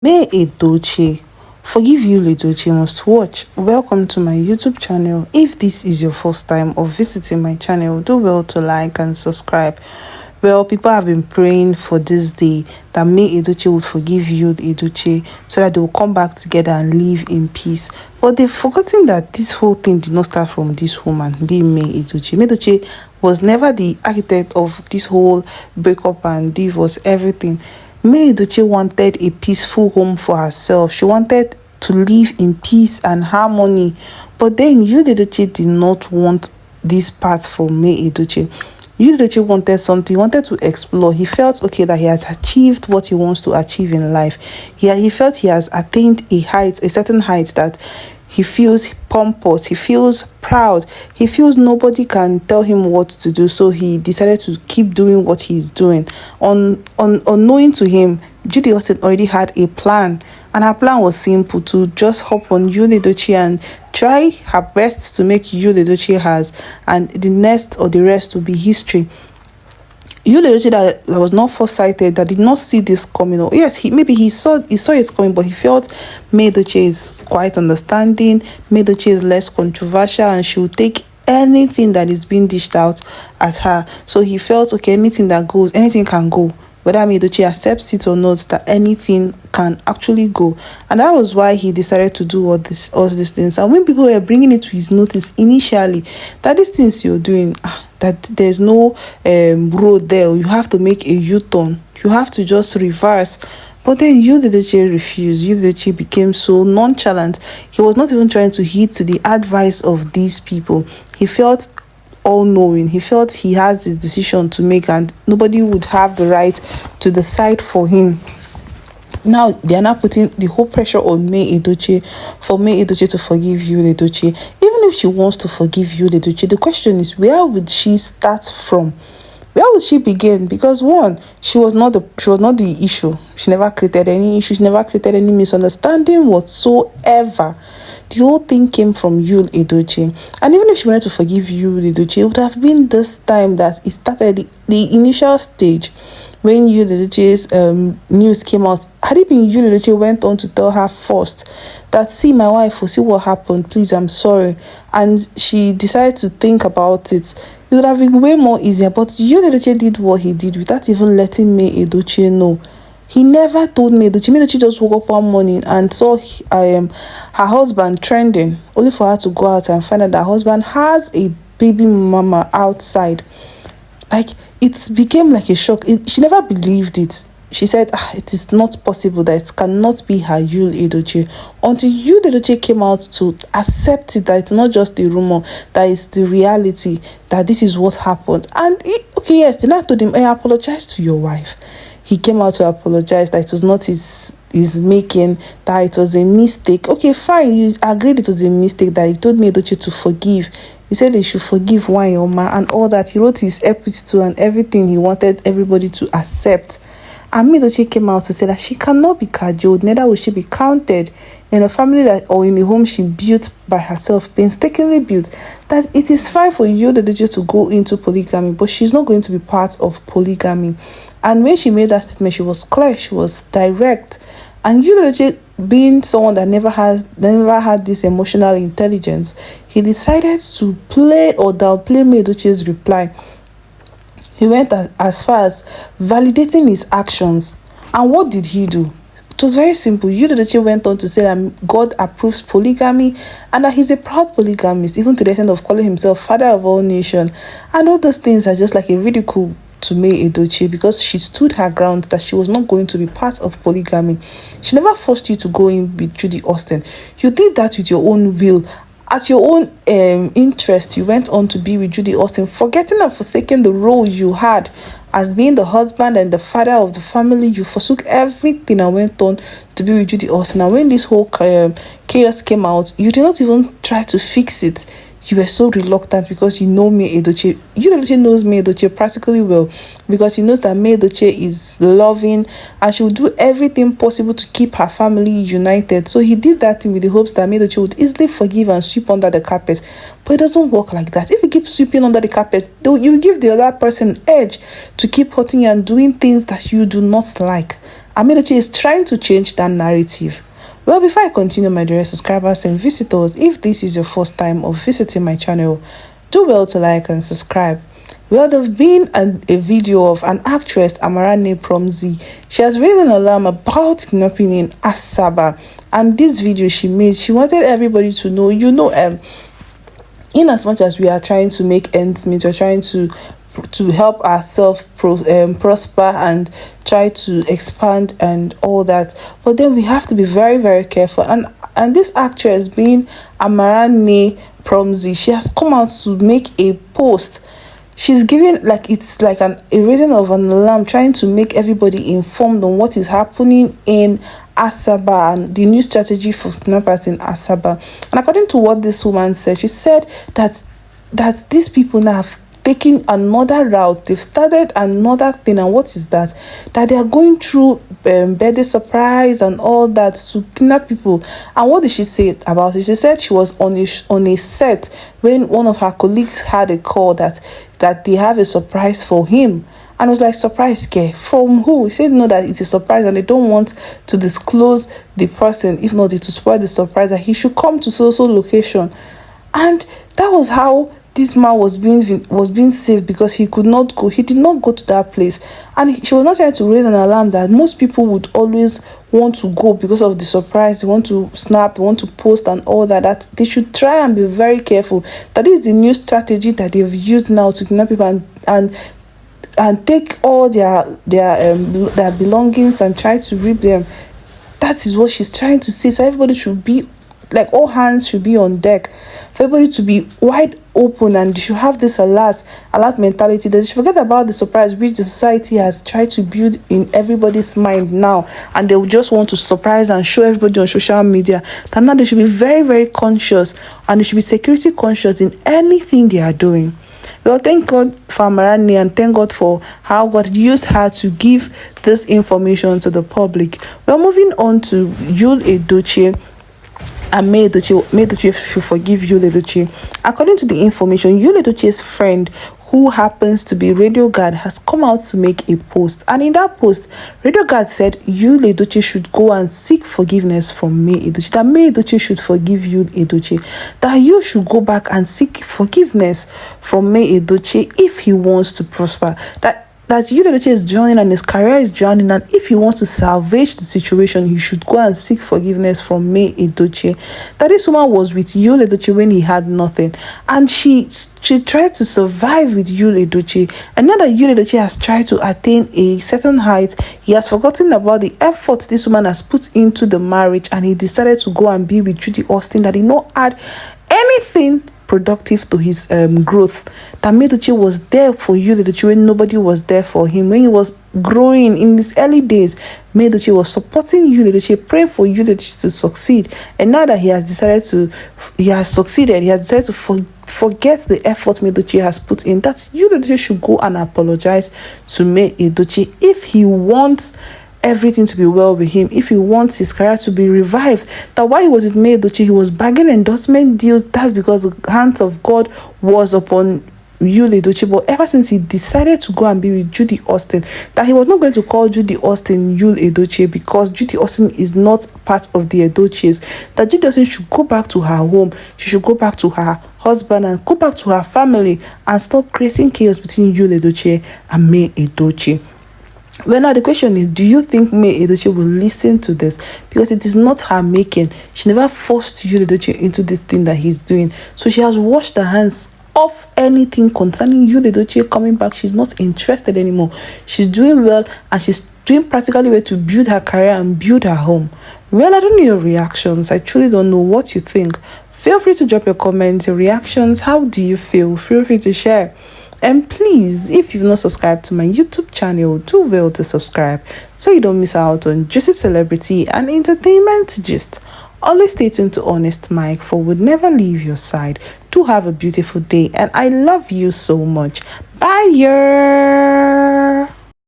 May Edochie. Forgive Yul Edochie must watch. Welcome to my YouTube channel. If this is your first time of visiting my channel, do well to like and subscribe. Well, people have been praying for this day that May Edochie would forgive Yul Edochie so that they will come back together and live in peace. But they've forgotten that this whole thing did not start from this woman, being May Edochie. May Edochie was never the architect of this whole breakup and divorce, everything. May Edochie wanted a peaceful home for herself. She wanted to live in peace and harmony. But then Yul Edochie did not want this part for May Edochie. Yul Edochie wanted something, he wanted to explore. He felt okay that he has achieved what he wants to achieve in life. He felt he has attained a certain height that he feels pompous, he feels proud, he feels nobody can tell him what to do. So he decided to keep doing what he's doing. Unknowing to him, Judy Austin already had a plan, and her plan was simple: to just hop on Yul Edochie and try her best to make Yul Edochie hers, and the rest will be history. Yul Edochie that was not foresighted, that did not see this coming. Or yes, he saw it coming, but he felt May Edochie is quite understanding. May Edochie is less controversial, and she will take anything that is being dished out at her. So he felt okay, anything can go. Whether May Edochie accepts it or not, that anything can actually go. And that was why he decided to do all these things. And when people were bringing it to his notice initially, that these things you're doing, that there's no road there, you have to make a U-turn, you have to just reverse. But then Yul Edochie refused. Yul Edochie became so nonchalant. He was not even trying to heed to the advice of these people. He felt all-knowing. He felt he has his decision to make, and nobody would have the right to decide for him. Now they are not putting the whole pressure on May Edochie, for May Edochie to forgive Yul Edochie. Even if she wants to forgive Yul Edochie, the question is, where would she start from? Where would she begin? Because one, she was not the issue. She never created any issue. She never created any misunderstanding whatsoever. The whole thing came from Yul Edochie. And even if she wanted to forgive Yul Edochie, it would have been this time that it started, the initial stage when Yul Edochie's news came out. Had it been Yul Edochie went on to tell her first that, see, my wife, will see what happened, please, I'm sorry, and she decided to think about it, it would have been way more easier. But Yul Edochie did what he did without even letting May Edochie know. He never told May Edochie. May Edochie just woke up one morning and saw her husband trending, only for her to go out and find out that her husband has a baby mama outside. Like, it became like a shock. She never believed it. She said, it is not possible, that it cannot be her Yul Edochie, until Yul Edochie came out to accept it, that it's not just a rumor, that it's the reality, that this is what happened. And yes, they now told him, I apologize to your wife. He came out to apologize, that it was not his making, that it was a mistake. Okay, fine, you agreed it was a mistake, that he told May Edochie to forgive. He said they should forgive Wanyoma and all that. He wrote his epics too, and everything he wanted everybody to accept. And May Edochie came out to say that she cannot be cajoled, neither will she be counted in a family or in a home she built by herself, painstakingly built. That it is fine for Yul Edochie to go into polygamy, but she's not going to be part of polygamy. And when she made that statement, she was clear, she was direct. And Yul Edochie, being someone that never had this emotional intelligence, he decided to play or downplay May Edochie's reply. He went as far as validating his actions. And what did he do? It was very simple. Yul Edochie went on to say that God approves polygamy and that he's a proud polygamist, even to the extent of calling himself father of all nations. And all those things are just like a ridicule to May Edochie, because she stood her ground that she was not going to be part of polygamy. She never forced you to go in with Judy Austin. You did that with your own will. At your own interest, you went on to be with Judy Austin, forgetting and forsaking the role you had as being the husband and the father of the family. You forsook everything and went on to be with Judy Austin. And when this whole chaos came out, you did not even try to fix it. you were so reluctant because you know May Edochie. Yul Edochie knows May Edochie practically well because he knows that May Edochie is loving and she will do everything possible to keep her family united. So he did that thing with the hopes that May Edochie would easily forgive and sweep under the carpet. But it doesn't work like that. If you keep sweeping under the carpet, you give the other person edge to keep hurting you and doing things that you do not like. And May Edochie is trying to change that narrative. Well, before I continue, my dear subscribers and visitors, if this is your first time of visiting my channel, do well to like and subscribe. Well, there's been a video of an actress, Amarane Promzi. She has raised an alarm about kidnapping in Asaba. And this video she made, she wanted everybody to know, in as much as we are trying to make ends meet, we're trying to help ourselves prosper and try to expand and all that, but then we have to be very, very careful. And this actress, being Amarane Promzi, she has come out to make a post. She's giving it's like a raising of an alarm, trying to make everybody informed on what is happening in Asaba and the new strategy for kidnappers in Asaba. And according to what this woman said, she said that these people now have taking another route. They've started another thing. And what is that? That they are going through birthday surprise and all that to kidnap people. And what did she say about it? She said she was on a set when one of her colleagues had a call that they have a surprise for him. And it was like, surprise care from who? He said no, that it's a surprise and they don't want to disclose the person, if not to spoil the surprise, that he should come to so location. And that was how this man was being saved, because he could not go. He did not go to that place. And she was not trying to raise an alarm that most people would always want to go because of the surprise. They want to snap, they want to post and all that they should try and be very careful. That is the new strategy that they've used now to kidnap people and take all their belongings and try to rip them. That is what she's trying to say. So everybody should be like, all hands should be on deck for everybody to be wide open, and you should have this alert mentality, that you should forget about the surprise which the society has tried to build in everybody's mind now, and they will just want to surprise and show everybody on social media. That now they should be very, very conscious, and they should be security conscious in anything they are doing. Well, thank God for Amarane, and thank God for how God used her to give this information to the public. Well, moving on to Yul Edochie and May Edochie should forgive Yul Edochie. According to the information, Yul Edochie's friend, who happens to be Radio Guard, has come out to make a post. And in that post, Radio Guard said Yul Edochie should go and seek forgiveness from May Edochie. That May Edochie should forgive Yul Edochie. That you should go back and seek forgiveness from May Edochie if he wants to prosper. That Yul Edochie is drowning and his career is drowning, and if he wants to salvage the situation, he should go and seek forgiveness from May Edochie. That this woman was with Yul Edochie when he had nothing, and she tried to survive with Yul Edochie, and now that Yul Edochie has tried to attain a certain height, he has forgotten about the effort this woman has put into the marriage, and he decided to go and be with Judy Austin that did not add anything productive to his growth. That May Edochie was there for Yul Edochie when nobody was there for him. When he was growing in his early days, May Edochie was supporting Yul Edochie, praying for Yul Edochie to succeed. And now that he has succeeded, he has decided to forget the effort May Edochie has put in. That Yul Edochie should go and apologize to May Edochie if he wants everything to be well with him, if he wants his career to be revived. That while he was with May Edochie, he was bagging endorsement deals. That's because the hand of God was upon Yul Edochie. But ever since he decided to go and be with Judy Austin, that he was not going to call Judy Austin Yul Edochie, because Judy Austin is not part of the Edochies. That Judy Austin should go back to her home, she should go back to her husband and go back to her family and stop creating chaos between Yul Edochie and May Edochie. Well, now the question is, do you think May Edochie will listen to this? Because it is not her making. She never forced Yul Edochie into this thing that he's doing. So she has washed her hands off anything concerning Yul Edochie coming back. She's not interested anymore. She's doing well, and she's doing practically well to build her career and build her home. Well, I don't know your reactions. I truly don't know what you think. Feel free to drop your comments, your reactions. How do you feel? Feel free to share. And please, if you've not subscribed to my YouTube channel, do well to subscribe so you don't miss out on juicy celebrity and entertainment gist. Always stay tuned to Honest Mike, for would never leave your side. Do have a beautiful day, and I love you so much. Bye.